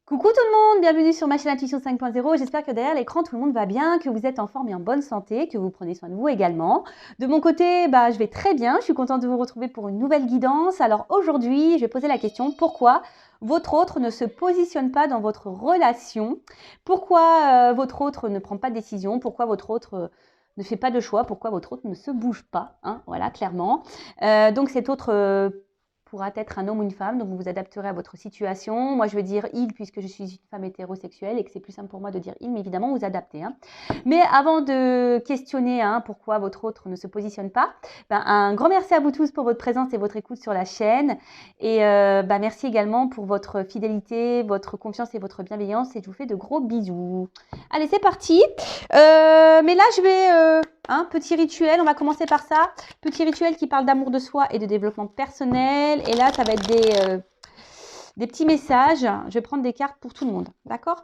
Coucou tout le monde, bienvenue sur ma chaîne Intuition 5.0. J'espère que derrière l'écran, tout le monde va bien, que vous êtes en forme et en bonne santé, que vous prenez soin de vous également. De mon côté, je vais très bien. Je suis contente de vous retrouver pour une nouvelle guidance. Alors aujourd'hui, je vais poser la question, pourquoi votre autre ne se positionne pas dans votre relation? Pourquoi votre autre ne prend pas de décision? Pourquoi votre autre ne fait pas de choix? Pourquoi votre autre ne se bouge pas, hein? Voilà, clairement. Donc cet autre pourra être un homme ou une femme, donc vous vous adapterez à votre situation. Moi, je vais dire il puisque je suis une femme hétérosexuelle et que c'est plus simple pour moi de dire il, mais évidemment, vous adaptez. Hein. Mais avant de questionner pourquoi votre autre ne se positionne pas, un grand merci à vous tous pour votre présence et votre écoute sur la chaîne. Et merci également pour votre fidélité, votre confiance et votre bienveillance. Et je vous fais de gros bisous. Allez, c'est parti. Mais là, je vais... petit rituel, on va commencer par ça. Petit rituel qui parle d'amour de soi et de développement personnel. Et là, ça va être des petits messages. Je vais prendre des cartes pour tout le monde. D'accord?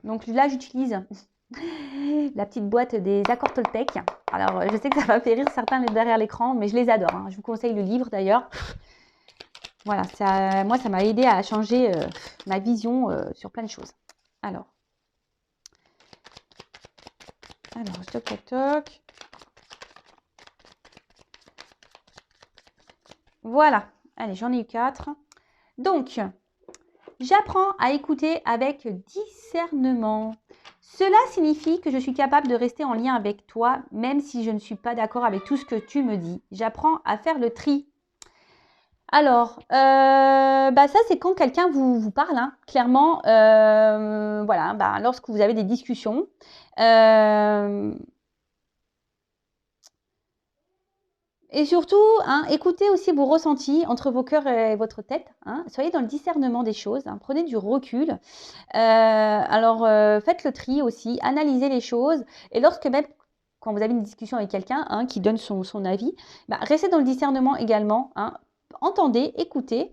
Donc là, j'utilise la petite boîte des accords Toltec. Alors, je sais que ça va faire rire certains derrière l'écran, mais je les adore. Hein. Je vous conseille le livre d'ailleurs. Voilà, moi, ça m'a aidé à changer ma vision sur plein de choses. Alors, toc, toc, toc. Voilà. Allez, j'en ai eu 4. Donc, j'apprends à écouter avec discernement. Cela signifie que je suis capable de rester en lien avec toi, même si je ne suis pas d'accord avec tout ce que tu me dis. J'apprends à faire le tri. Alors, ça, c'est quand quelqu'un vous parle, hein, clairement. Voilà, lorsque vous avez des discussions. Et surtout, écoutez aussi vos ressentis entre vos cœurs et votre tête. Soyez dans le discernement des choses. Prenez du recul. Faites le tri aussi. Analysez les choses. Et lorsque même, quand vous avez une discussion avec quelqu'un qui donne son avis, restez dans le discernement également. Entendez, écoutez.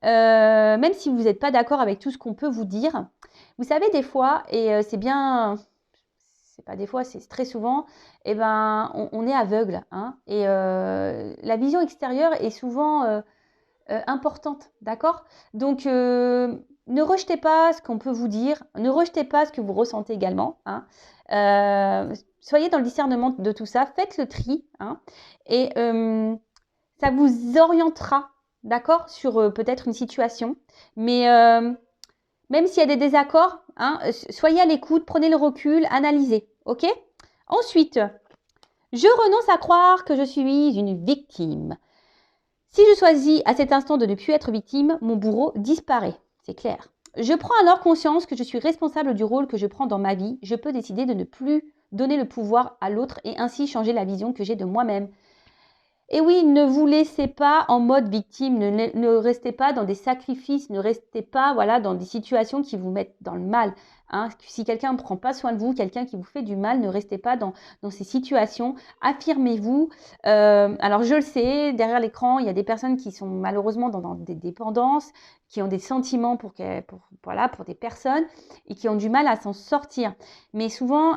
Même si vous n'êtes pas d'accord avec tout ce qu'on peut vous dire. Vous savez, des fois, et c'est bien... c'est pas des fois, c'est très souvent, on est aveugle. Et la vision extérieure est souvent importante, d'accord? Donc, ne rejetez pas ce qu'on peut vous dire, ne rejetez pas ce que vous ressentez également. Soyez dans le discernement de tout ça, faites le tri, et ça vous orientera, d'accord, sur peut-être une situation. Mais même s'il y a des désaccords, soyez à l'écoute, prenez le recul, analysez, ok? Ensuite, je renonce à croire que je suis une victime. Si je choisis à cet instant de ne plus être victime, mon bourreau disparaît, c'est clair. Je prends alors conscience que je suis responsable du rôle que je prends dans ma vie. Je peux décider de ne plus donner le pouvoir à l'autre et ainsi changer la vision que j'ai de moi-même. Et oui, ne vous laissez pas en mode victime, ne restez pas dans des sacrifices, ne restez pas dans des situations qui vous mettent dans le mal. Si quelqu'un ne prend pas soin de vous, quelqu'un qui vous fait du mal, ne restez pas dans ces situations. Affirmez-vous. Alors je le sais, derrière l'écran, il y a des personnes qui sont malheureusement dans des dépendances, qui ont des sentiments pour des personnes et qui ont du mal à s'en sortir. Mais souvent,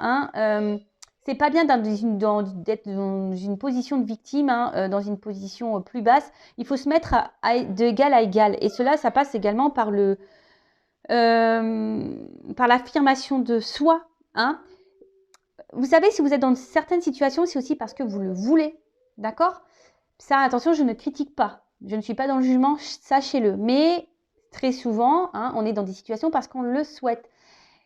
c'est pas bien d'être dans une position de victime, dans une position plus basse. Il faut se mettre d'égal à égal. Et cela, ça passe également par l'affirmation de soi. Vous savez, si vous êtes dans certaines situations, c'est aussi parce que vous le voulez. D'accord? Ça, attention, je ne critique pas. Je ne suis pas dans le jugement, sachez-le. Mais très souvent, on est dans des situations parce qu'on le souhaite.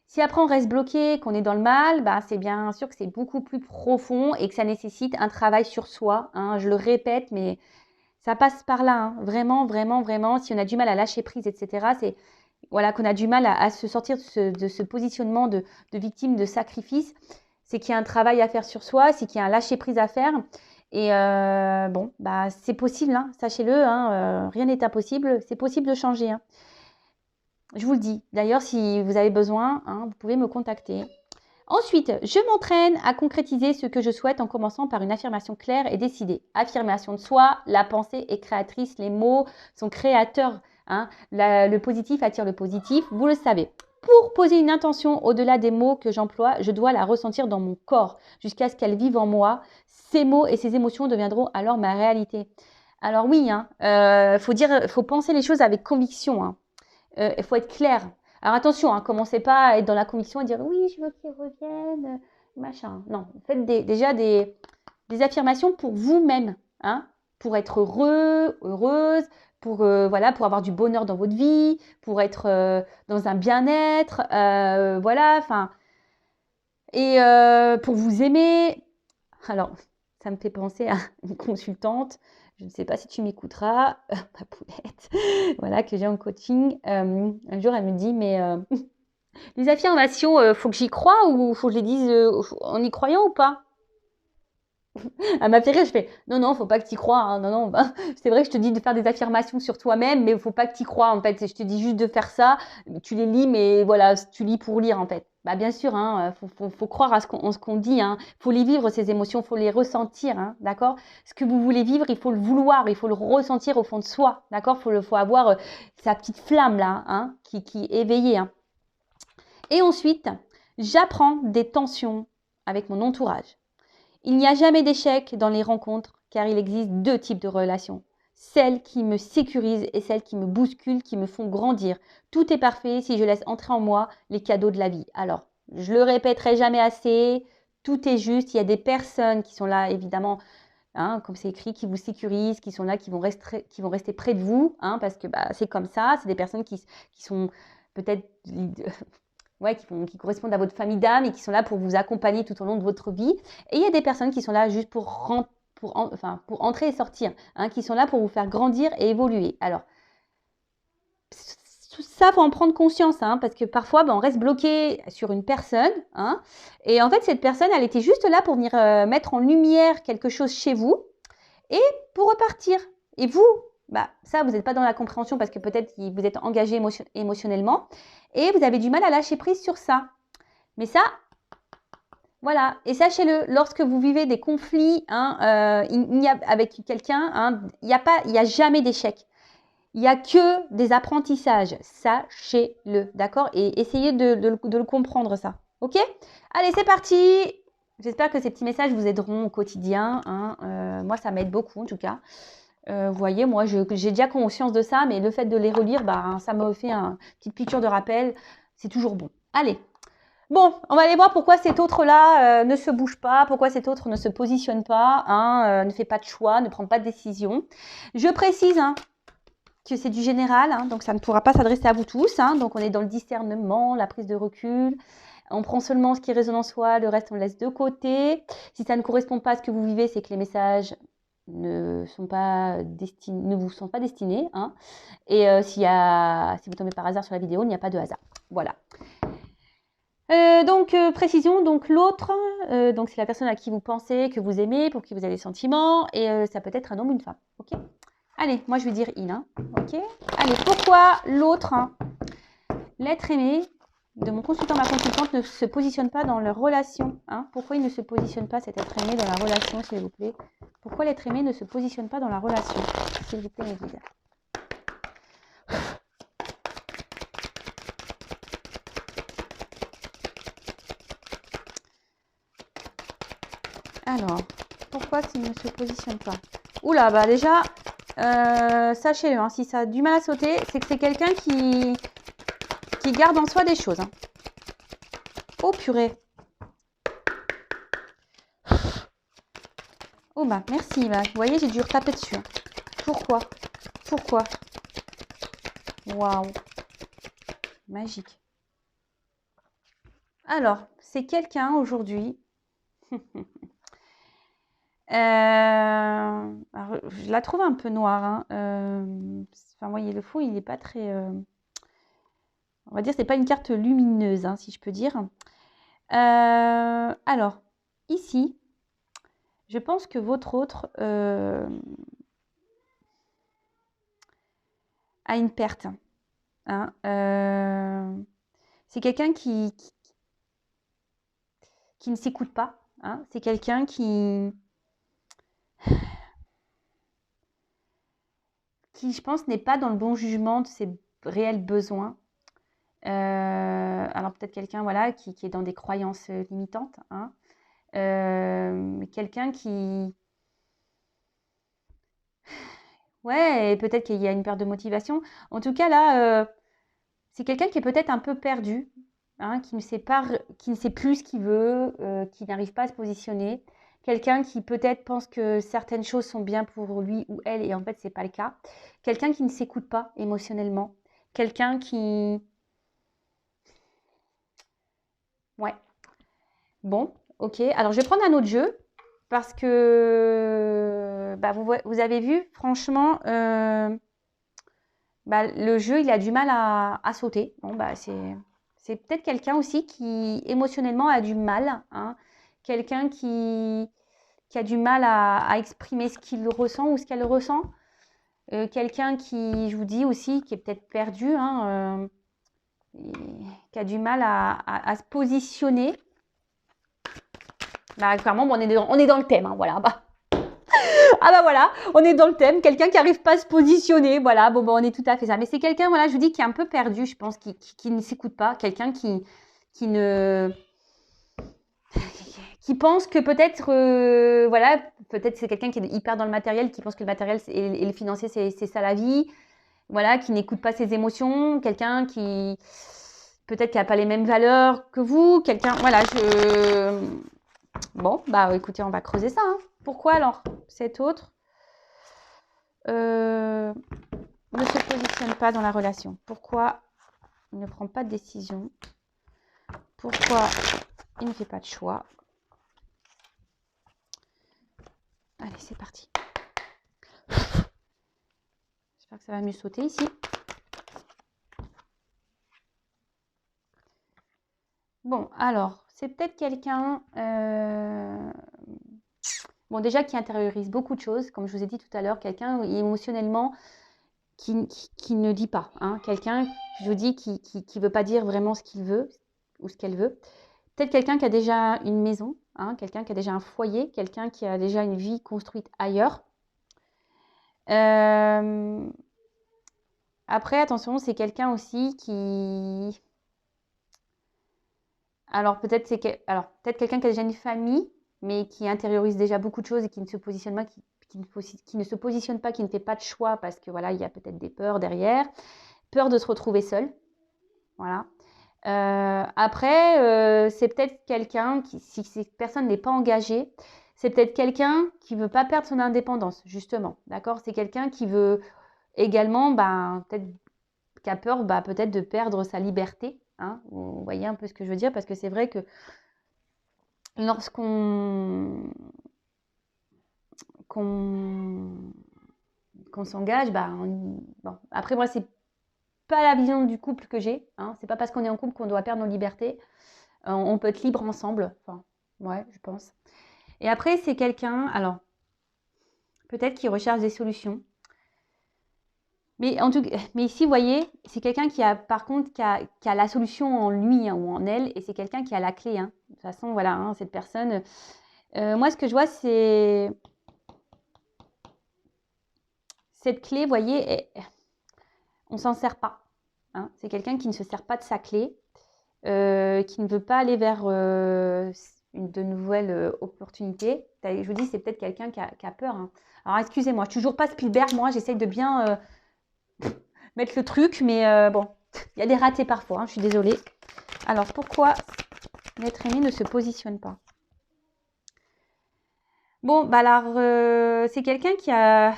Si après on reste bloqué, qu'on est dans le mal, c'est bien sûr que c'est beaucoup plus profond et que ça nécessite un travail sur soi. Je le répète, mais ça passe par là. Vraiment, vraiment, vraiment. Si on a du mal à lâcher prise, etc., c'est qu'on a du mal à se sortir de ce positionnement de victime, de sacrifice. C'est qu'il y a un travail à faire sur soi, c'est qu'il y a un lâcher prise à faire. Et c'est possible, sachez-le, rien n'est impossible. C'est possible de changer. Je vous le dis. D'ailleurs, si vous avez besoin, vous pouvez me contacter. Ensuite, je m'entraîne à concrétiser ce que je souhaite en commençant par une affirmation claire et décidée. Affirmation de soi, la pensée est créatrice, les mots sont créateurs. Le positif attire le positif, vous le savez. Pour poser une intention au-delà des mots que j'emploie, je dois la ressentir dans mon corps jusqu'à ce qu'elle vive en moi. Ces mots et ces émotions deviendront alors ma réalité. Alors oui, faut penser les choses avec conviction. il faut être clair. Alors attention, hein, commencez pas à être dans la conviction et dire oui, je veux qu'il revienne, machin. Non, faites déjà des affirmations pour vous-même, hein, pour être heureux, heureuse, pour, voilà, pour avoir du bonheur dans votre vie, pour être dans un bien-être, voilà, enfin, et pour vous aimer. Alors, ça me fait penser à une consultante, je ne sais pas si tu m'écouteras, ma poulette, voilà, que j'ai en coaching. Un jour, elle me dit, mais les affirmations, faut que j'y croie ou faut que je les dise en y croyant ou pas? Elle m'a fait rire, je fais non, non, faut pas que tu y crois, hein, non, non, bah, c'est vrai que je te dis de faire des affirmations sur toi-même, mais faut pas que tu y crois en fait. Je te dis juste de faire ça, tu les lis, mais voilà, tu lis pour lire en fait. Bah bien sûr, hein, faut croire à ce qu'on dit, hein. Faut les vivre ces émotions, faut les ressentir, hein, d'accord? Ce que vous voulez vivre, il faut le vouloir, il faut le ressentir au fond de soi, d'accord? Faut avoir sa petite flamme là, hein, qui est éveillée, hein. Et ensuite, j'apprends des tensions avec mon entourage. Il n'y a jamais d'échec dans les rencontres, car il existe deux types de relations. Celles qui me sécurisent et celles qui me bousculent, qui me font grandir. Tout est parfait si je laisse entrer en moi les cadeaux de la vie. Alors, je le répéterai jamais assez, tout est juste. Il y a des personnes qui sont là, évidemment, hein, comme c'est écrit, qui vous sécurisent, qui sont là, qui vont rester près de vous, hein, parce que bah, c'est comme ça. C'est des personnes qui sont peut-être ouais, qui correspondent à votre famille d'âme et qui sont là pour vous accompagner tout au long de votre vie. Et il y a des personnes qui sont là juste pour entrer et sortir, hein, qui sont là pour vous faire grandir et évoluer. Alors, tout ça, il faut en prendre conscience, hein, parce que parfois, on reste bloqué sur une personne, hein, et en fait, cette personne, elle était juste là pour venir mettre en lumière quelque chose chez vous et pour repartir. Et vous, bah, ça, vous n'êtes pas dans la compréhension parce que peut-être vous êtes engagé émotionnellement et vous avez du mal à lâcher prise sur ça. Mais ça, voilà. Et sachez-le, lorsque vous vivez des conflits, hein, avec quelqu'un, hein, il n'y a jamais d'échec. Il n'y a que des apprentissages. Sachez-le, d'accord? Et essayez de le comprendre, ça. OK? Allez, c'est parti! J'espère que ces petits messages vous aideront au quotidien, hein. Moi, ça m'aide beaucoup, en tout cas. Vous voyez, moi, j'ai déjà conscience de ça, mais le fait de les relire, bah, ça me fait une petite piqûre de rappel. C'est toujours bon. Allez. Bon, on va aller voir pourquoi cet autre-là ne se bouge pas, pourquoi cet autre ne se positionne pas, hein, ne fait pas de choix, ne prend pas de décision. Je précise, hein, que c'est du général, hein, donc ça ne pourra pas s'adresser à vous tous, hein, donc on est dans le discernement, la prise de recul, on prend seulement ce qui résonne en soi, le reste on le laisse de côté. Si ça ne correspond pas à ce que vous vivez, c'est que les messages ne vous sont pas destinés, hein, et si vous tombez par hasard sur la vidéo, il n'y a pas de hasard. Voilà. Précision, donc l'autre, donc c'est la personne à qui vous pensez, que vous aimez, pour qui vous avez des sentiments, et ça peut être un homme ou une femme, ok? Allez, moi je vais dire il, hein, ok? Allez, pourquoi l'autre, hein, l'être aimé de mon consultant, ma consultante, ne se positionne pas dans leur relation, hein? Pourquoi il ne se positionne pas, cet être aimé, dans la relation, s'il vous plaît? Pourquoi l'être aimé ne se positionne pas dans la relation, s'il vous plaît, mes guides? Alors, pourquoi il ne se positionne pas? Oula, bah déjà, sachez-le, hein, si ça a du mal à sauter, c'est que c'est quelqu'un qui garde en soi des choses, hein. Oh purée. Oh bah merci, bah, vous voyez, j'ai dû retaper dessus, hein. Pourquoi? Pourquoi? Waouh. Magique. Alors, c'est quelqu'un aujourd'hui. Alors, je la trouve un peu noire, hein. Enfin, vous voyez, le fond, il n'est pas très... on va dire, c'est pas une carte lumineuse, hein, si je peux dire. Alors, ici, je pense que votre autre a une perte, hein. C'est quelqu'un qui ne s'écoute pas, hein. C'est quelqu'un qui, je pense, n'est pas dans le bon jugement de ses réels besoins. Alors peut-être quelqu'un, voilà, qui est dans des croyances limitantes, hein. Quelqu'un qui... Ouais, et peut-être qu'il y a une perte de motivation. En tout cas, là, C'est quelqu'un qui est peut-être un peu perdu, hein, qui ne sait plus ce qu'il veut, qui n'arrive pas à se positionner. Quelqu'un qui peut-être pense que certaines choses sont bien pour lui ou elle et en fait, ce n'est pas le cas. Quelqu'un qui ne s'écoute pas émotionnellement. Quelqu'un qui... Ouais. Bon, ok. Alors, je vais prendre un autre jeu parce que bah, vous avez vu, franchement, bah, le jeu, il a du mal à sauter. Bon, bah, c'est peut-être quelqu'un aussi qui, émotionnellement, a du mal, hein. Quelqu'un qui a du mal à exprimer ce qu'il ressent ou ce qu'elle ressent. Quelqu'un qui, je vous dis aussi, qui est peut-être perdu, hein, qui a du mal à se positionner. Bah, clairement, bon, on est dans le thème, hein, voilà. Bah. Ah bah voilà, on est dans le thème, quelqu'un qui n'arrive pas à se positionner, voilà, bon, on est tout à fait ça. Mais c'est quelqu'un, voilà, je vous dis, qui est un peu perdu, je pense, qui ne s'écoute pas, quelqu'un qui ne... qui pense que peut-être, voilà, peut-être c'est quelqu'un qui est hyper dans le matériel, qui pense que le matériel et le financier, c'est ça la vie, voilà, qui n'écoute pas ses émotions, quelqu'un qui, peut-être qui n'a pas les mêmes valeurs que vous, quelqu'un, voilà, Bon, bah écoutez, on va creuser ça, hein. Pourquoi alors cet autre ne se positionne pas dans la relation? Pourquoi il ne prend pas de décision? Pourquoi il ne fait pas de choix? Allez, c'est parti. J'espère que ça va mieux sauter ici. Bon, alors, c'est peut-être quelqu'un... Bon, déjà qui intériorise beaucoup de choses, comme je vous ai dit tout à l'heure, quelqu'un émotionnellement qui ne dit pas, hein. Quelqu'un, je vous dis, qui ne veut pas dire vraiment ce qu'il veut ou ce qu'elle veut. Peut-être quelqu'un qui a déjà une maison, hein, quelqu'un qui a déjà un foyer, quelqu'un qui a déjà une vie construite ailleurs. Après, attention, c'est quelqu'un aussi qui... Alors, peut-être peut-être quelqu'un qui a déjà une famille, mais qui intériorise déjà beaucoup de choses et qui ne se positionne pas, qui ne se positionne pas, qui ne fait pas de choix parce que voilà, il y a peut-être des peurs derrière, peur de se retrouver seul. Voilà. Après, c'est peut-être quelqu'un qui, si cette personne n'est pas engagée, c'est peut-être quelqu'un qui ne veut pas perdre son indépendance, justement. D'accord? C'est quelqu'un qui veut également, peut-être, qui a peur peut-être de perdre sa liberté. Hein? Vous voyez un peu ce que je veux dire? Parce que c'est vrai que lorsqu'on s'engage, bon. Après, moi, c'est pas la vision du couple que j'ai. Hein. C'est pas parce qu'on est en couple qu'on doit perdre nos libertés. On peut être libre ensemble. Enfin, ouais, je pense. Et après, c'est quelqu'un, alors, peut-être qui recherche des solutions. Mais en tout cas, mais ici, vous voyez, c'est quelqu'un qui a, par contre, qui a la solution en lui, hein, ou en elle, et c'est quelqu'un qui a la clé. Hein. De toute façon, voilà, hein, cette personne. Moi, ce que je vois, c'est cette clé, vous voyez, on s'en sert pas. Hein. C'est quelqu'un qui ne se sert pas de sa clé, qui ne veut pas aller vers de nouvelles opportunités. Je vous dis, c'est peut-être quelqu'un qui a peur. Hein. Alors, excusez-moi, je suis toujours pas Spielberg, moi, j'essaye de bien mettre le truc, mais bon, il y a des ratés parfois, hein, je suis désolée. Alors, pourquoi l'être aimé ne se positionne pas? Bon, alors, c'est quelqu'un qui a...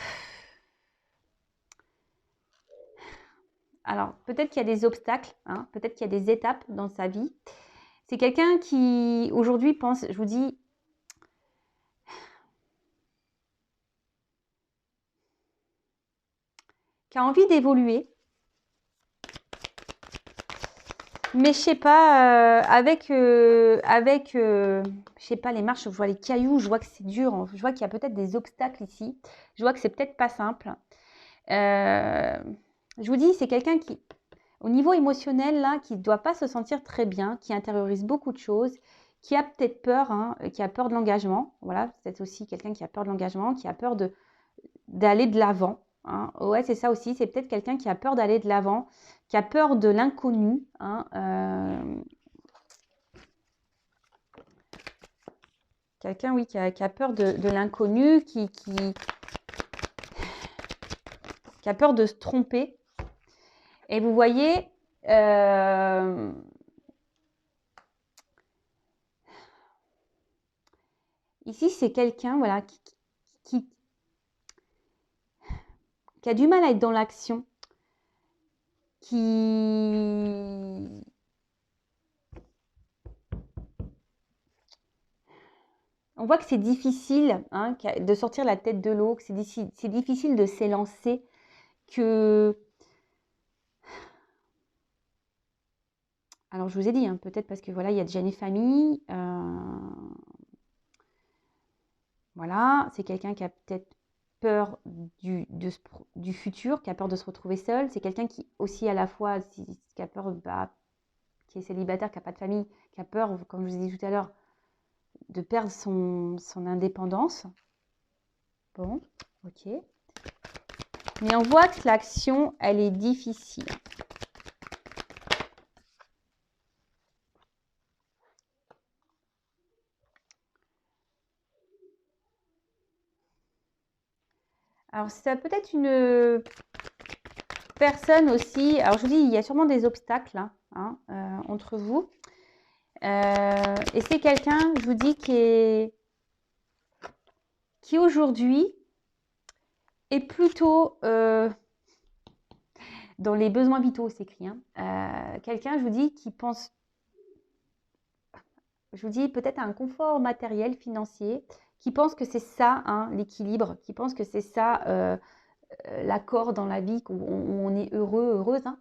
Alors, peut-être qu'il y a des obstacles, hein, peut-être qu'il y a des étapes dans sa vie. C'est quelqu'un qui, aujourd'hui, pense, je vous dis, qui a envie d'évoluer. Mais je sais pas, je sais pas, les marches, je vois les cailloux, je vois que c'est dur, je vois qu'il y a peut-être des obstacles ici. Je vois que c'est peut-être pas simple. Je vous dis, c'est quelqu'un qui, au niveau émotionnel, là, qui ne doit pas se sentir très bien, qui intériorise beaucoup de choses, qui a peut-être peur, hein, qui a peur de l'engagement. Voilà, c'est aussi quelqu'un qui a peur de l'engagement, qui a peur d'aller de l'avant. Hein. Ouais, c'est ça aussi. C'est peut-être quelqu'un qui a peur d'aller de l'avant, qui a peur de l'inconnu. Hein. Quelqu'un, oui, qui a peur de l'inconnu, qui a peur de se tromper. Et vous voyez, Euh, Ici, c'est quelqu'un voilà, qui, qui a du mal à être dans l'action, qui... On voit que c'est difficile hein, de sortir la tête de l'eau, que c'est difficile de s'élancer, que... Alors, je vous ai dit, hein, peut-être parce que voilà, il y a déjà une famille. Voilà, c'est quelqu'un qui a peut-être peur du futur, qui a peur de se retrouver seul. C'est quelqu'un qui aussi à la fois, qui a peur, qui est célibataire, qui n'a pas de famille, qui a peur, comme je vous ai dit tout à l'heure, de perdre son indépendance. Bon, ok. Mais on voit que l'action, elle est difficile. Alors, ça peut être une personne aussi. Alors, je vous dis, il y a sûrement des obstacles hein, entre vous. Et c'est quelqu'un, je vous dis, qui aujourd'hui est plutôt dans les besoins vitaux, c'est écrit. Hein. Quelqu'un, je vous dis, qui pense, je vous dis, peut-être à un confort matériel, financier, qui pense que c'est ça, hein, l'équilibre, qui pense que c'est ça, l'accord dans la vie, où on est heureux, heureuse. Hein.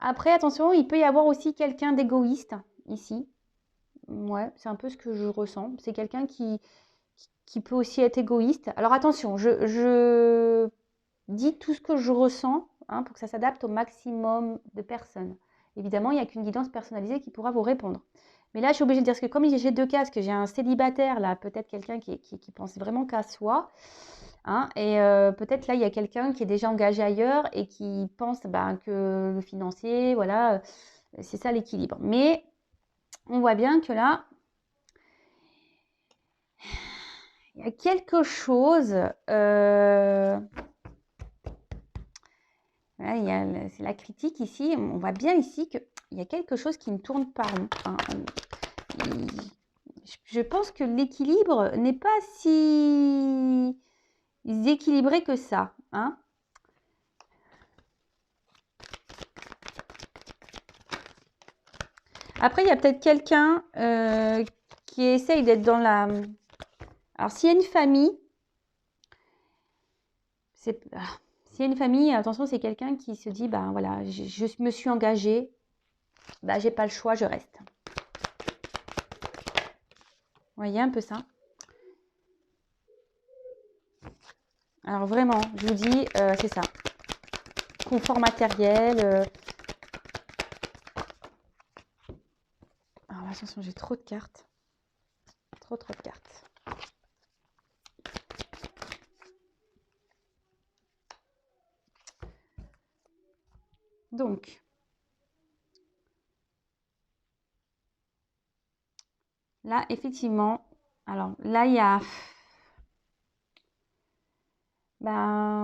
Après, attention, il peut y avoir aussi quelqu'un d'égoïste ici. Ouais, c'est un peu ce que je ressens. C'est quelqu'un qui peut aussi être égoïste. Alors attention, je dis tout ce que je ressens hein, pour que ça s'adapte au maximum de personnes. Évidemment, il n'y a qu'une guidance personnalisée qui pourra vous répondre. Mais là, je suis obligée de dire, parce que comme j'ai deux cas, parce que j'ai un célibataire, là, peut-être quelqu'un qui pense vraiment qu'à soi, hein, et peut-être là, il y a quelqu'un qui est déjà engagé ailleurs et qui pense que le financier, voilà, c'est ça l'équilibre. Mais on voit bien que là, il y a quelque chose... Voilà, c'est la critique ici. On voit bien ici qu'il y a quelque chose qui ne tourne pas rond. Hein. Je pense que l'équilibre n'est pas si équilibré que ça. Hein. Après, il y a peut-être quelqu'un qui essaye d'être dans la... Alors, s'il y a une famille, c'est... S'il y a une famille, attention, c'est quelqu'un qui se dit, voilà, je me suis engagée, j'ai pas le choix, je reste. Vous voyez un peu ça? Alors vraiment, je vous dis, c'est ça. Confort matériel. Alors attention, j'ai trop de cartes. Trop de cartes. Donc, là, effectivement, alors là, il y a...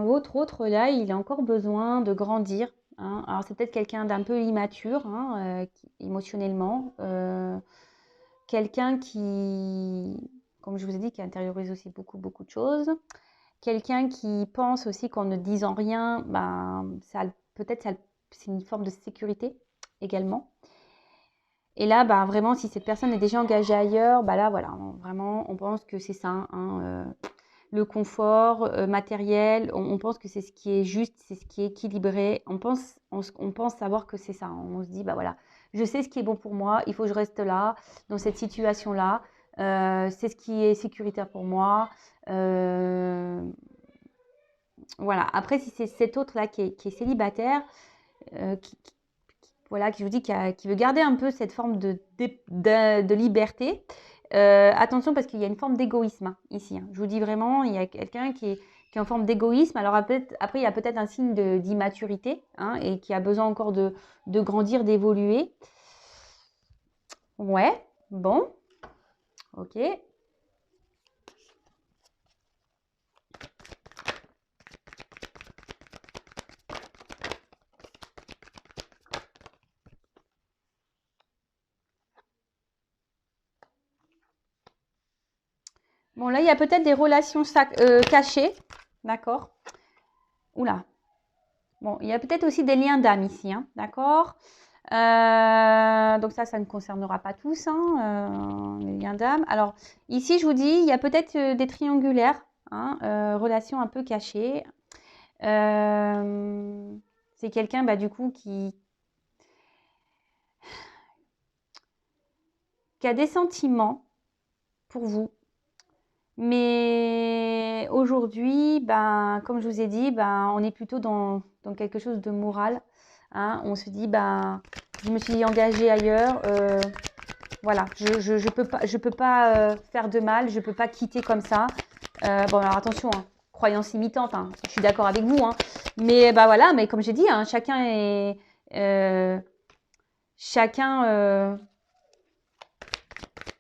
Autre, là, il a encore besoin de grandir. Hein. Alors, c'est peut-être quelqu'un d'un peu immature, hein, émotionnellement. Quelqu'un qui, comme je vous ai dit, qui intériorise aussi beaucoup de choses. Quelqu'un qui pense aussi qu'en ne disant rien, peut-être c'est une forme de sécurité également. Et là, vraiment, si cette personne est déjà engagée ailleurs, là, voilà, vraiment, on pense que c'est ça, hein, le confort matériel, on pense que c'est ce qui est juste, c'est ce qui est équilibré. On pense savoir que c'est ça. On se dit, voilà, je sais ce qui est bon pour moi, il faut que je reste là, dans cette situation-là. C'est ce qui est sécuritaire pour moi. Voilà. Après, si c'est cet autre-là qui est célibataire, voilà, qui je vous dis, qui veut garder un peu cette forme de liberté, attention parce qu'il y a une forme d'égoïsme hein, ici. Hein. Je vous dis vraiment, il y a quelqu'un qui est en forme d'égoïsme. Alors après, il y a peut-être un signe d'immaturité hein, et qui a besoin encore de grandir, d'évoluer. Ouais, bon, ok. Bon, là, il y a peut-être des relations cachées. D'accord. Oula. Bon, il y a peut-être aussi des liens d'âme ici. Hein, d'accord. Donc ça ne concernera pas tous, hein, les liens d'âme. Alors, ici, je vous dis, il y a peut-être des triangulaires, hein, relations un peu cachées. C'est quelqu'un, bah, du coup, qui a des sentiments pour vous. Mais aujourd'hui, ben, comme je vous ai dit, ben, on est plutôt dans quelque chose de moral. Hein. On se dit, ben, je me suis engagée ailleurs. Voilà, je peux pas faire de mal, je peux pas quitter comme ça. Bon, alors attention, hein, croyance limitante, hein, je suis d'accord avec vous. Hein. Mais bah voilà, mais comme j'ai dit, hein, chacun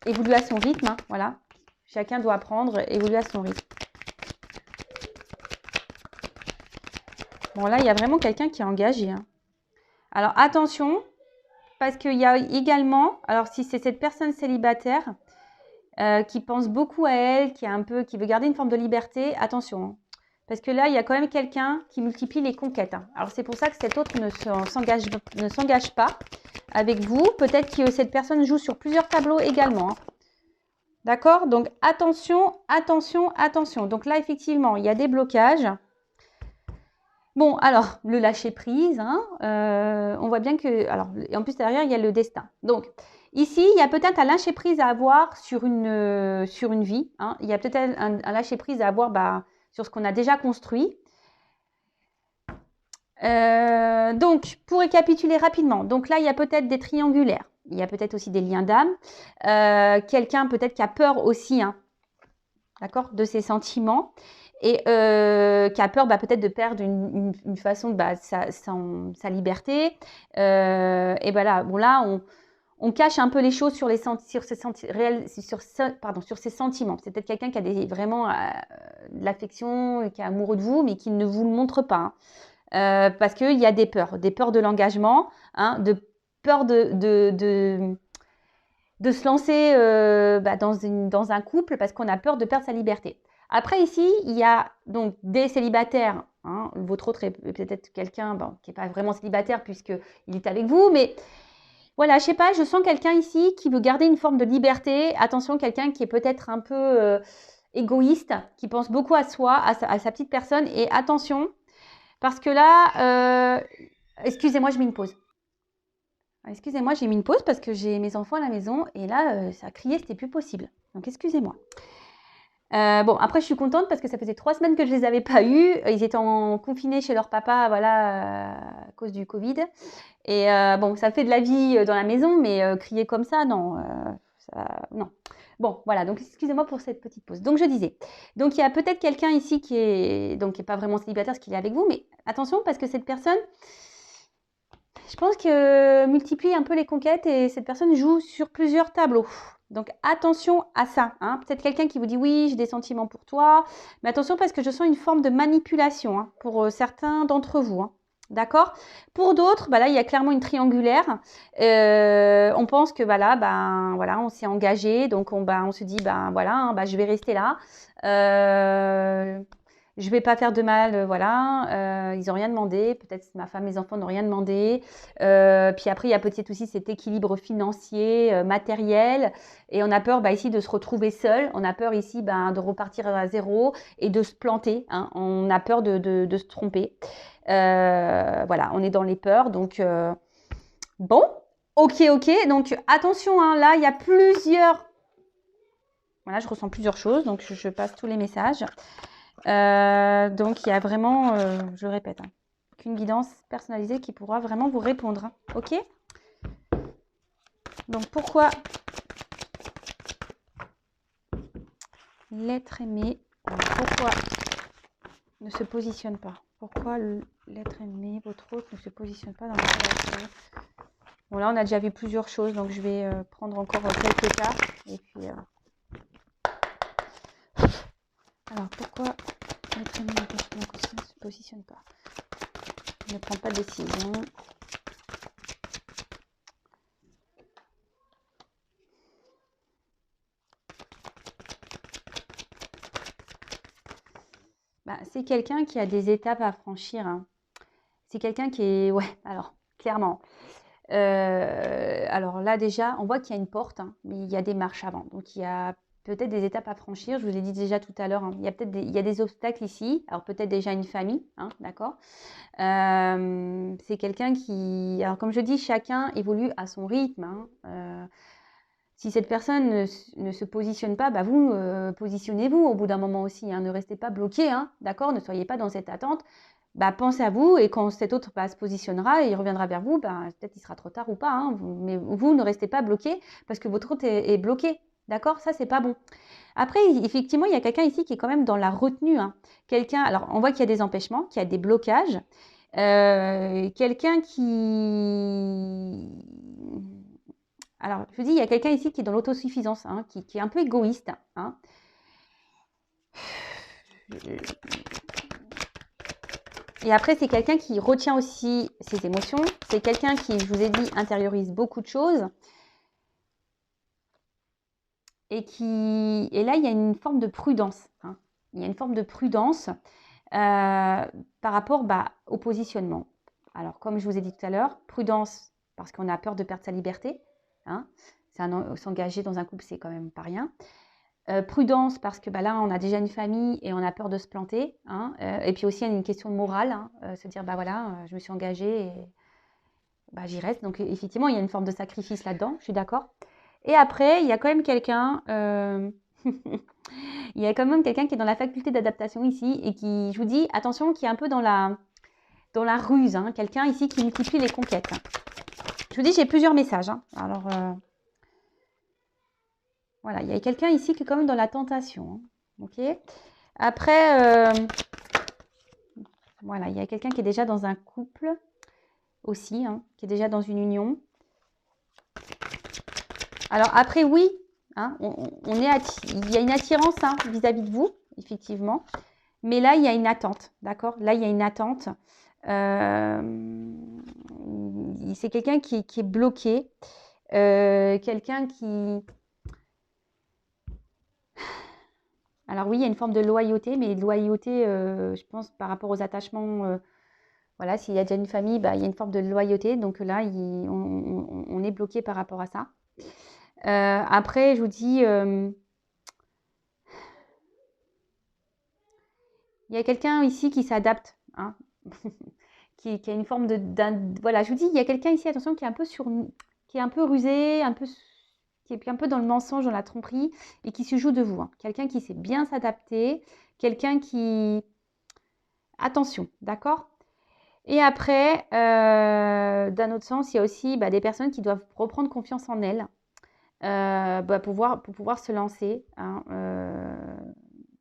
évolue à son rythme. Hein, voilà. Chacun doit apprendre, évoluer à son rythme. Bon, là, il y a vraiment quelqu'un qui est engagé. Hein. Alors, attention, parce qu'il y a également, alors si c'est cette personne célibataire qui pense beaucoup à elle, qui veut garder une forme de liberté, attention. Hein. Parce que là, il y a quand même quelqu'un qui multiplie les conquêtes. Hein. Alors, c'est pour ça que cet autre ne s'engage pas avec vous. Peut-être que cette personne joue sur plusieurs tableaux également. Hein. D'accord? Donc, attention, attention, attention. Donc là, effectivement, il y a des blocages. Bon, alors, le lâcher-prise, hein, on voit bien que... Alors, et en plus, derrière, il y a le destin. Donc, ici, il y a peut-être un lâcher-prise à avoir sur une vie. Hein. Il y a peut-être un lâcher-prise à avoir sur ce qu'on a déjà construit. Donc, pour récapituler rapidement, donc là, il y a peut-être des triangulaires. Il y a peut-être aussi des liens d'âme. Quelqu'un peut-être qui a peur aussi, hein, d'accord, de ses sentiments. Et qui a peur peut-être de perdre une façon de sa liberté. Et voilà, bon là, on cache un peu les choses sur ses sentiments. C'est peut-être quelqu'un qui a vraiment de l'affection, qui est amoureux de vous, mais qui ne vous le montre pas. Hein. Parce qu'il y a des peurs de l'engagement, hein, de peur de se lancer dans un couple parce qu'on a peur de perdre sa liberté. Après, ici, il y a donc des célibataires. Hein, votre autre est peut-être quelqu'un qui n'est pas vraiment célibataire puisqu'il est avec vous. Mais voilà, je sais pas, je sens quelqu'un ici qui veut garder une forme de liberté. Attention, quelqu'un qui est peut-être un peu égoïste, qui pense beaucoup à soi, à sa petite personne. Et attention, parce que là, excusez-moi, je mets une pause. Excusez-moi, j'ai mis une pause parce que j'ai mes enfants à la maison et là, ça a crié, c'était plus possible. Donc, excusez-moi. Bon, après, je suis contente parce que ça faisait 3 semaines que je ne les avais pas eus. Ils étaient confinés chez leur papa, voilà, à cause du Covid. Et bon, ça fait de la vie dans la maison, mais crier comme ça, non. Non. Bon, voilà, donc excusez-moi pour cette petite pause. Donc, je disais, donc il y a peut-être quelqu'un ici qui est pas vraiment célibataire parce qu'il est avec vous, mais attention parce que cette personne... Je pense que multiplie un peu les conquêtes et cette personne joue sur plusieurs tableaux. Donc attention à ça. Hein. Peut-être quelqu'un qui vous dit oui, j'ai des sentiments pour toi. Mais attention parce que je sens une forme de manipulation pour certains d'entre vous. Hein. D'accord? Pour d'autres, là, il y a clairement une triangulaire. On pense que voilà, on s'est engagé. Donc on se dit, je vais rester là. Je ne vais pas faire de mal, voilà. Ils n'ont rien demandé. Peut-être ma femme, mes enfants n'ont rien demandé. Puis après, il y a peut-être aussi cet équilibre financier, matériel. Et on a peur ici de se retrouver seul. On a peur ici de repartir à zéro et de se planter. Hein. On a peur de se tromper. Voilà, on est dans les peurs. Donc, bon, ok. Donc, attention, hein, là, il y a plusieurs... Voilà, je ressens plusieurs choses. Donc, je passe tous les messages. Donc, il y a vraiment, je le répète, hein, qu'une guidance personnalisée qui pourra vraiment vous répondre. Hein, ok? Donc, pourquoi l'être aimé, pourquoi ne se positionne pas? Pourquoi l'être aimé, votre autre, ne se positionne pas dans votre relation? Bon, là, on a déjà vu plusieurs choses, donc je vais prendre encore quelques cartes. Et puis, alors, pourquoi l'être aimé ne se positionne pas? Ne prend pas de décision. c'est quelqu'un qui a des étapes à franchir, hein. C'est quelqu'un qui est... Ouais, alors, clairement. Alors là, déjà, on voit qu'il y a une porte, hein, mais il y a des marches avant. Donc, il y a peut-être des étapes à franchir. Je vous l'ai dit déjà tout à l'heure, hein. Il y a peut-être il y a des obstacles ici. Alors, peut-être déjà une famille, hein, d'accord? C'est quelqu'un qui... Alors, comme je dis, chacun évolue à son rythme, hein. Si cette personne ne se positionne pas, bah vous, positionnez-vous au bout d'un moment aussi, hein. Ne restez pas bloqué, hein, d'accord? Ne soyez pas dans cette attente. Bah, pensez à vous et quand cet autre se positionnera et il reviendra vers vous, bah, peut-être il sera trop tard ou pas, hein, mais vous ne restez pas bloqué parce que votre autre est bloqué, d'accord? Ça, c'est pas bon. Après, effectivement, il y a quelqu'un ici qui est quand même dans la retenue, hein. Quelqu'un, alors on voit qu'il y a des empêchements, qu'il y a des blocages. Quelqu'un qui... Alors, je vous dis, il y a quelqu'un ici qui est dans l'autosuffisance, hein, qui est un peu égoïste, hein. Et après, c'est quelqu'un qui retient aussi ses émotions. C'est quelqu'un qui, je vous ai dit, intériorise beaucoup de choses. Et là, il y a une forme de prudence, hein. Il y a une forme de prudence par rapport au positionnement. Alors, comme je vous ai dit tout à l'heure, prudence parce qu'on a peur de perdre sa liberté, hein. S'engager dans un couple, c'est quand même pas rien. Prudence parce que là, on a déjà une famille et on a peur de se planter, hein. Et puis aussi, il y a une question de morale, hein, se dire, voilà, je me suis engagée et j'y reste. Donc, effectivement, il y a une forme de sacrifice là-dedans, je suis d'accord. Et après, il y a quand même quelqu'un... il y a quand même quelqu'un qui est dans la faculté d'adaptation ici et qui, je vous dis, attention, qui est un peu dans la ruse, hein. Quelqu'un ici qui multiplie les conquêtes. Je vous dis, j'ai plusieurs messages, hein. Alors... Voilà, il y a quelqu'un ici qui est quand même dans la tentation, hein. Ok. Après, voilà, il y a quelqu'un qui est déjà dans un couple aussi, hein, qui est déjà dans une union. Alors après, oui, hein, il y a une attirance, hein, vis-à-vis de vous, effectivement. Mais là, il y a une attente, d'accord? Là, il y a une attente. C'est quelqu'un qui est bloqué. Quelqu'un qui... Alors oui, il y a une forme de loyauté, mais loyauté, je pense, par rapport aux attachements, voilà, s'il y a déjà une famille, il y a une forme de loyauté. Donc là, on est bloqué par rapport à ça. Après, je vous dis, il y a quelqu'un ici qui s'adapte, hein, qui a une forme voilà, je vous dis, il y a quelqu'un ici, attention, qui est un peu qui est un peu rusé, qui est un peu dans le mensonge, dans la tromperie, et qui se joue de vous, hein. Quelqu'un qui sait bien s'adapter, quelqu'un qui... Attention, d'accord? Et après, d'un autre sens, il y a aussi des personnes qui doivent reprendre confiance en elles pour pouvoir se lancer, hein,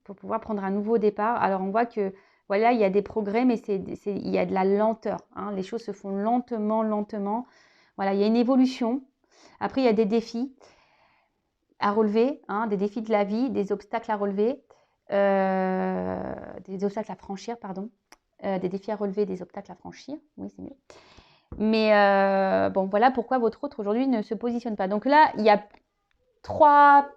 pour pouvoir prendre un nouveau départ. Alors, on voit que, voilà, il y a des progrès, mais il y a de la lenteur, hein. Les choses se font lentement, lentement. Voilà, il y a une évolution. Après, il y a des défis à relever, hein, des défis de la vie, des obstacles à relever, des obstacles à franchir, pardon. Des défis à relever, des obstacles à franchir. Oui, c'est mieux. Mais bon, voilà pourquoi votre autre aujourd'hui ne se positionne pas. Donc là, il y a 3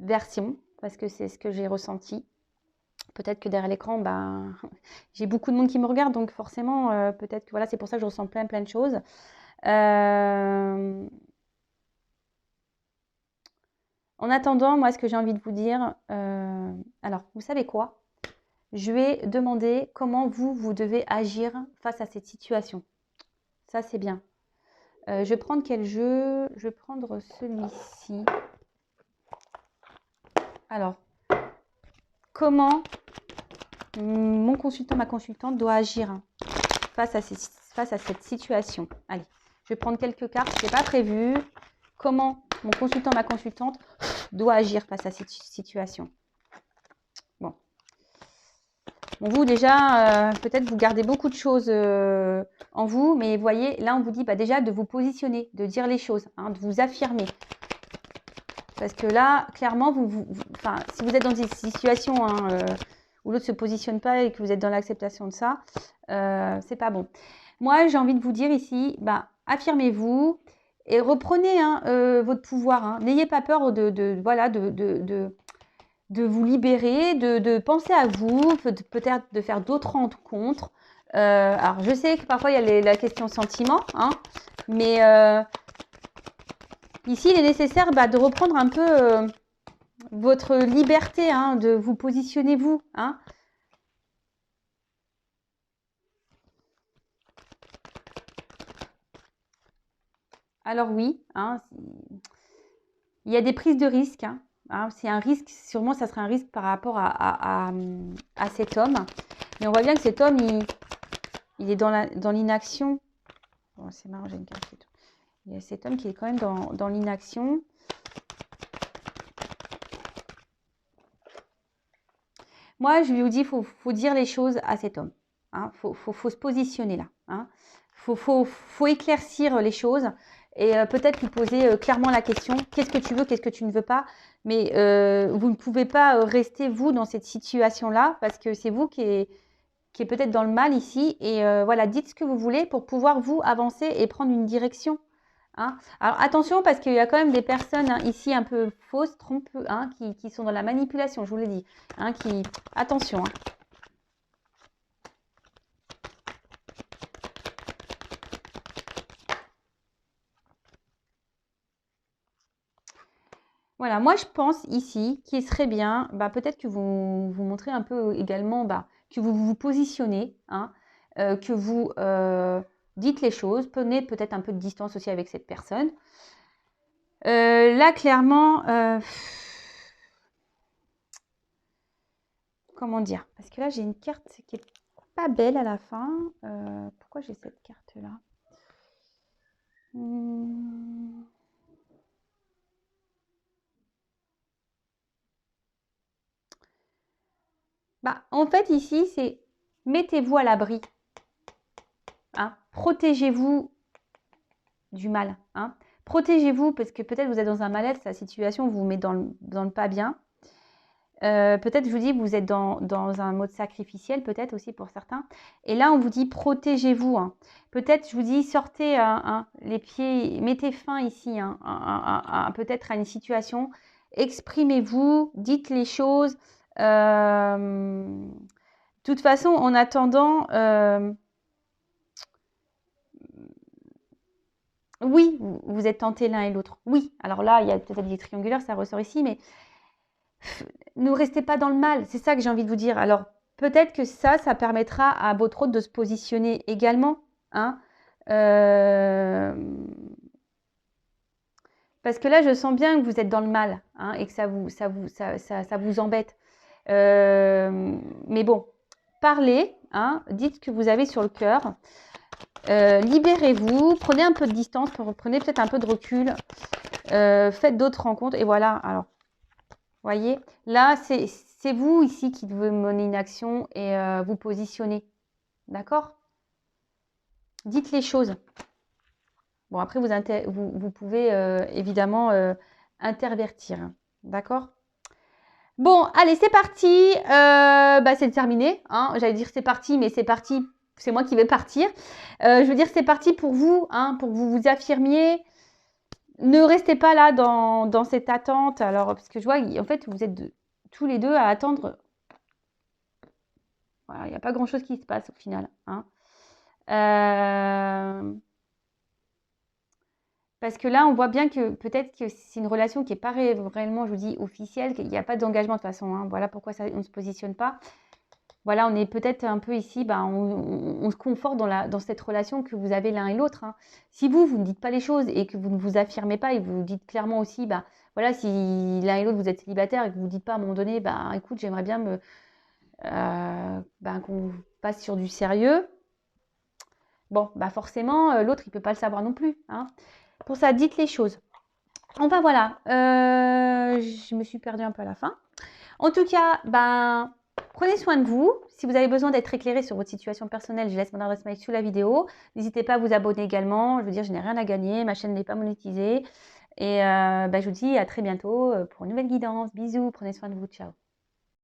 versions, parce que c'est ce que j'ai ressenti. Peut-être que derrière l'écran, j'ai beaucoup de monde qui me regarde, donc forcément, peut-être que voilà, c'est pour ça que je ressens plein de choses. En attendant, moi, ce que j'ai envie de vous dire, alors, vous savez quoi? Je vais demander comment vous devez agir face à cette situation. Ça, c'est bien. Je vais prendre quel jeu? Je vais prendre celui-ci. Alors, comment mon consultant, ma consultante doit agir face à cette situation? Allez, je vais prendre quelques cartes, ce n'est pas prévu. Comment mon consultant, ma consultante doit agir face à cette situation? Bon, vous déjà, peut-être vous gardez beaucoup de choses en vous, mais vous voyez, là on vous dit déjà de vous positionner, de dire les choses, hein, de vous affirmer. Parce que là, clairement, si vous êtes dans une situation où l'autre ne se positionne pas et que vous êtes dans l'acceptation de ça, c'est pas bon. Moi, j'ai envie de vous dire ici, affirmez-vous et reprenez votre pouvoir, hein. N'ayez pas peur de vous libérer, de penser à vous, peut-être de faire d'autres rencontres. Alors, je sais que parfois, il y a la question sentiment, hein, mais ici, il est nécessaire de reprendre un peu votre liberté, hein, de vous positionner vous. Hein. Alors oui, hein, il y a des prises de risques. Hein. C'est un risque, sûrement ça serait un risque par rapport à cet homme. Mais on voit bien que cet homme, il est dans l'inaction. Bon, c'est marrant, j'ai une carte. Il y a cet homme qui est quand même dans l'inaction. Moi, je lui dis, il faut dire les choses à cet homme. Hein. Faut se positionner là. Hein. Faut éclaircir les choses et peut-être lui poser clairement la question, qu'est-ce que tu veux, qu'est-ce que tu ne veux pas. Mais vous ne pouvez pas rester, vous, dans cette situation-là parce que c'est vous qui est peut-être dans le mal ici. Et voilà, dites ce que vous voulez pour pouvoir, vous, avancer et prendre une direction. Hein. Alors attention parce qu'il y a quand même des personnes ici un peu fausses, trompeuses, qui sont dans la manipulation, je vous l'ai dit. Attention. Hein. Voilà, moi je pense ici qu'il serait bien, peut-être que vous montrez un peu également que vous vous positionnez, hein, que vous dites les choses, prenez peut-être un peu de distance aussi avec cette personne. Là, clairement, comment dire? Parce que là, j'ai une carte qui est pas belle à la fin. Pourquoi j'ai cette carte-là? En fait, ici, c'est mettez-vous à l'abri. Hein, protégez-vous du mal. Hein. Protégez-vous parce que peut-être vous êtes dans un mal-être, la situation vous met dans le pas bien. Peut-être, je vous dis, vous êtes dans un mode sacrificiel, peut-être aussi pour certains. Et là, on vous dit, protégez-vous. Hein. Peut-être, je vous dis, sortez les pieds, mettez fin ici, peut-être à une situation. Exprimez-vous, dites les choses. De toute façon, en attendant, oui, vous êtes tentés l'un et l'autre. Oui, alors là, il y a peut-être des triangulaires, ça ressort ici, mais ne restez pas dans le mal. C'est ça que j'ai envie de vous dire. Alors, peut-être que ça permettra à votre hôte de se positionner également. Hein. Parce que là, je sens bien que vous êtes dans le mal et que ça vous embête. Mais bon, parlez, dites ce que vous avez sur le cœur. Libérez-vous, prenez un peu de distance, prenez peut-être un peu de recul, faites d'autres rencontres et voilà. Alors, voyez, là, c'est vous ici qui devez mener une action et vous positionner. D'accord? Dites les choses. Bon, après, vous pouvez évidemment intervertir. D'accord? Bon, allez, c'est parti. C'est terminé. J'allais dire c'est parti, mais c'est parti. C'est moi qui vais partir. Je veux dire, c'est parti pour vous, pour que vous vous affirmiez. Ne restez pas là dans cette attente. Alors, parce que je vois, en fait, vous êtes tous les deux à attendre. Voilà, il n'y a pas grand-chose qui se passe au final. Parce que là, on voit bien que peut-être que c'est une relation qui n'est pas réellement, je vous dis, officielle, qu'il n'y a pas d'engagement de toute façon. Voilà pourquoi on ne se positionne pas. Voilà, on est peut-être un peu ici, on se conforte dans cette relation que vous avez l'un et l'autre. Si vous ne dites pas les choses et que vous ne vous affirmez pas et vous dites clairement aussi, voilà, si l'un et l'autre vous êtes célibataire et que vous ne dites pas à un moment donné, écoute, j'aimerais bien qu'on passe sur du sérieux. Bon, forcément, l'autre, il ne peut pas le savoir non plus. Pour ça, dites les choses. Enfin, voilà, je me suis perdue un peu à la fin. En tout cas, prenez soin de vous. Si vous avez besoin d'être éclairé sur votre situation personnelle, je laisse mon adresse mail sous la vidéo. N'hésitez pas à vous abonner également. Je veux dire, je n'ai rien à gagner. Ma chaîne n'est pas monétisée. Et je vous dis à très bientôt pour une nouvelle guidance. Bisous, prenez soin de vous. Ciao.